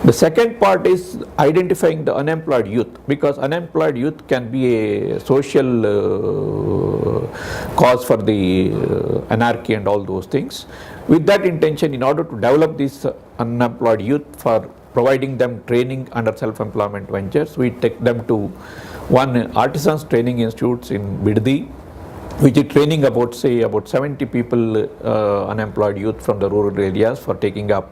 The second part is identifying the unemployed youth, because unemployed youth can be a social cause for the anarchy and all those things. With that intention, in order to develop these unemployed youth for providing them training under self-employment ventures, we take them to one artisans training institutes in Biddi, which is training about 70 people, unemployed youth from the rural areas, for taking up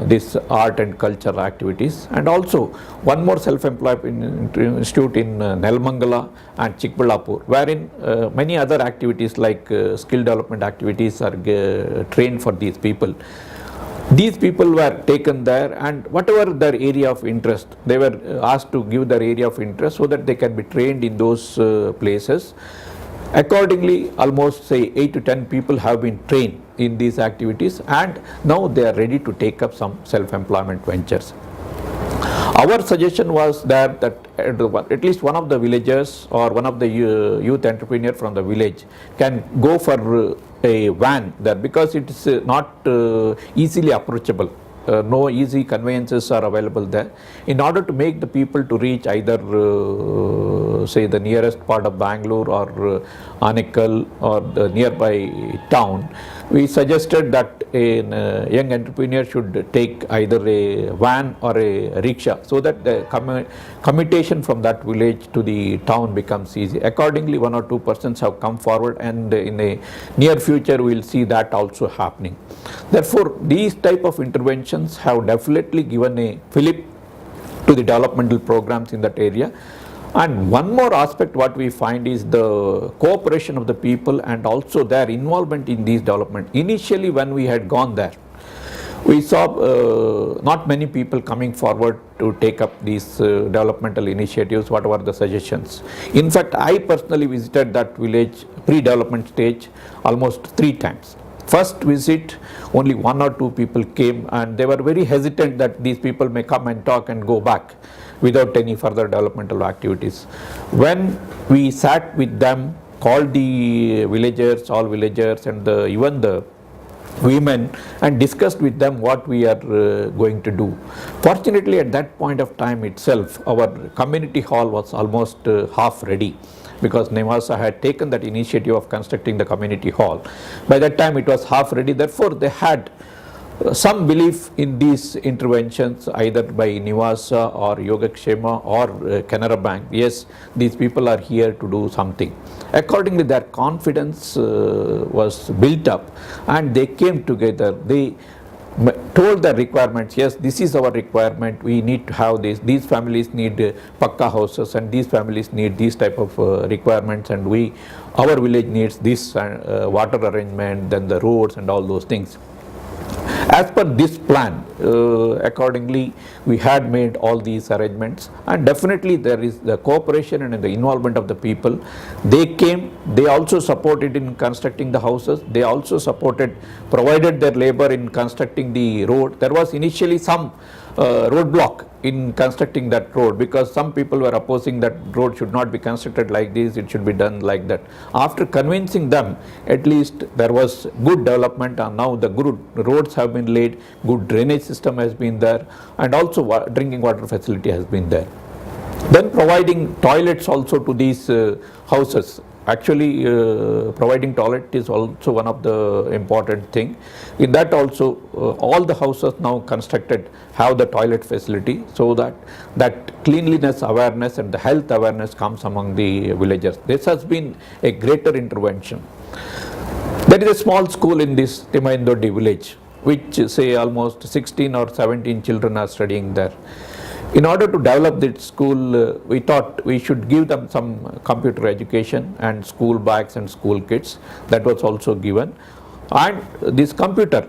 this art and culture activities. And also one more self-employed institute in Nelmangala and Chikballapur, wherein many other activities like skill development activities are trained for these people. These people were taken there, and whatever their area of interest, they were asked to give their area of interest so that they can be trained in those places. Accordingly, almost 8 to 10 people have been trained in these activities, and now they are ready to take up some self-employment ventures. Our suggestion was that at least one of the villagers or one of the youth entrepreneur from the village can go for a van there, because it is not easily approachable. No easy conveyances are available there. In order to make the people to reach either say the nearest part of Bangalore or Anekal or the nearby town, we suggested that a young entrepreneur should take either a van or a rickshaw, so that the commutation from that village to the town becomes easy. Accordingly, 1 or 2 persons have come forward, and in a near future we will see that also happening. Therefore, these type of interventions have definitely given a fillip to the developmental programs in that area. And one more aspect what we find is the cooperation of the people and also their involvement in these development. Initially, when we had gone there, we saw not many people coming forward to take up these developmental initiatives, whatever the suggestions. In fact, I personally visited that village pre-development stage almost 3 times. First visit, only 1 or 2 people came, and they were very hesitant that these people may come and talk and go back without any further developmental activities. When we sat with them, called the villagers, all villagers, and even the women, and discussed with them what we are going to do. Fortunately, at that point of time itself, our community hall was almost half ready, because Nivasa had taken that initiative of constructing the community hall. By that time it was half ready. Therefore, they had some belief in these interventions, either by Nivasa or Yogakshema or Canara Bank. Yes, these people are here to do something. Accordingly, their confidence was built up, and they came together. They told their requirements. Yes, this is our requirement, we need to have this, these families need pakka houses, and these families need these type of requirements, and our village needs this water arrangement, then the roads and all those things. As per this plan, accordingly, we had made all these arrangements, and definitely there is the cooperation and the involvement of the people. They came, they also supported in constructing the houses, they also provided their labor in constructing the road. There was initially some roadblock in constructing that road, because some people were opposing that road should not be constructed like this, it should be done like that. After convincing them, at least there was good development, and now the good roads have been laid, good drainage system has been there, and also drinking water facility has been there. Then providing toilets also to these houses. Actually, providing toilet is also one of the important thing. In that also, all the houses now constructed have the toilet facility, so that cleanliness awareness and the health awareness comes among the villagers. This has been a greater intervention. There is a small school in this Thimmaiyanadoddi village, which say almost 16 or 17 children are studying there. In order to develop this school, we thought we should give them some computer education and school bags and school kits. That was also given. And this computer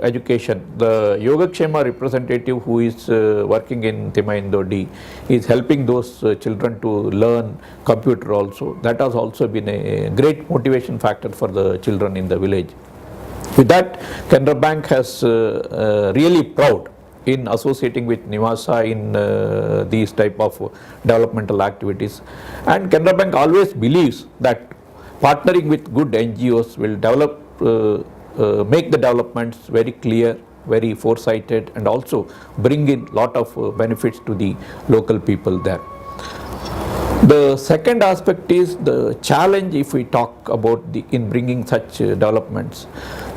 education, the Yogakshema representative who is working in Thimmaiyanadoddi is helping those children to learn computer also. That has also been a great motivation factor for the children in the village. With that, Canara Bank has really proud in associating with Nivasa in these type of developmental activities. And Canara Bank always believes that partnering with good NGOs will develop, make the developments very clear, very foresighted and also bring in lot of benefits to the local people there. The second aspect is the challenge. If we talk about in bringing such developments,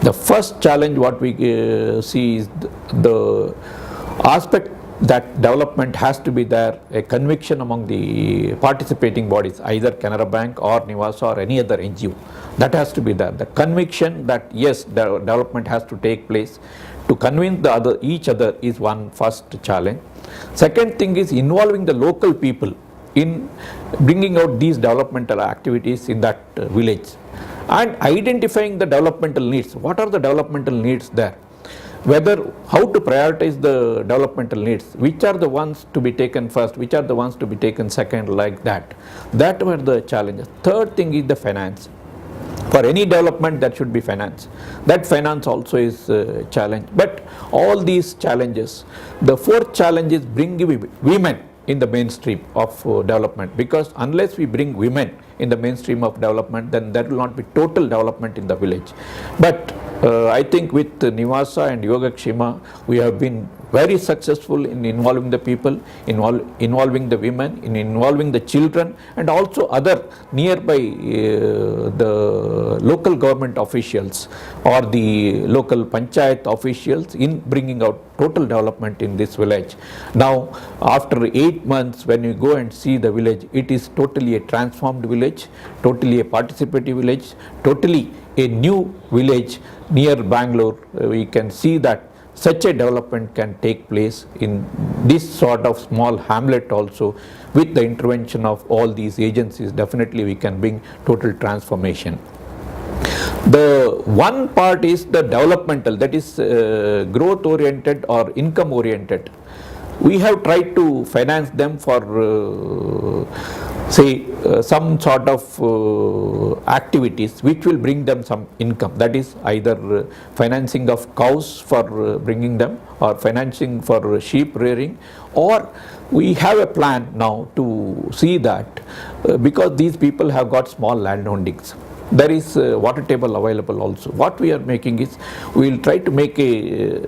the first challenge what we see is the aspect that development has to be there, a conviction among the participating bodies, either Canara Bank or Nivasa or any other NGO. That has to be there. The conviction that yes, the development has to take place. To convince each other is one first challenge. Second thing is involving the local people in bringing out these developmental activities in that village and identifying the developmental needs. What are the developmental needs there? How to prioritize the developmental needs, which are the ones to be taken first, which are the ones to be taken second, like that. That were the challenges. Third thing is the finance. For any development, there should be finance. That finance also is a challenge. But all these challenges, the fourth challenge is bringing women in the mainstream of development, because unless we bring women in the mainstream of development, then there will not be total development in the village. But I think with Nivasa and Yogakshema, we have been very successful in involving the people, involving the women, in involving the children, and also other nearby the local government officials or the local panchayat officials in bringing out total development in this village. Now, after 8 months, when you go and see the village, it is totally a transformed village, totally a participative village, totally a new village near Bangalore. We can see that such a development can take place in this sort of small hamlet also. With the intervention of all these agencies, definitely we can bring total transformation. The one part is the developmental, that is growth oriented or income oriented. We have tried to finance them for some sort of activities which will bring them some income. That is either financing of cows for bringing them, or financing for sheep rearing, or we have a plan now to see that because these people have got small landholdings, there is water table available also. What we are making is, we will try to make a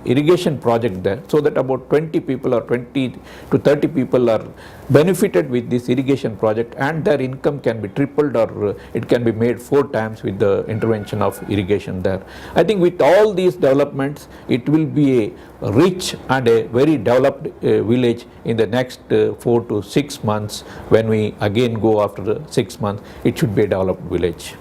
irrigation project there, so that about 20 people or 20 to 30 people are benefited with this irrigation project, and their income can be tripled, or it can be made 4 times with the intervention of irrigation there. I think with all these developments, it will be a rich and a very developed village in the next 4 to 6 months. When we again go after the 6 months, it should be a developed village.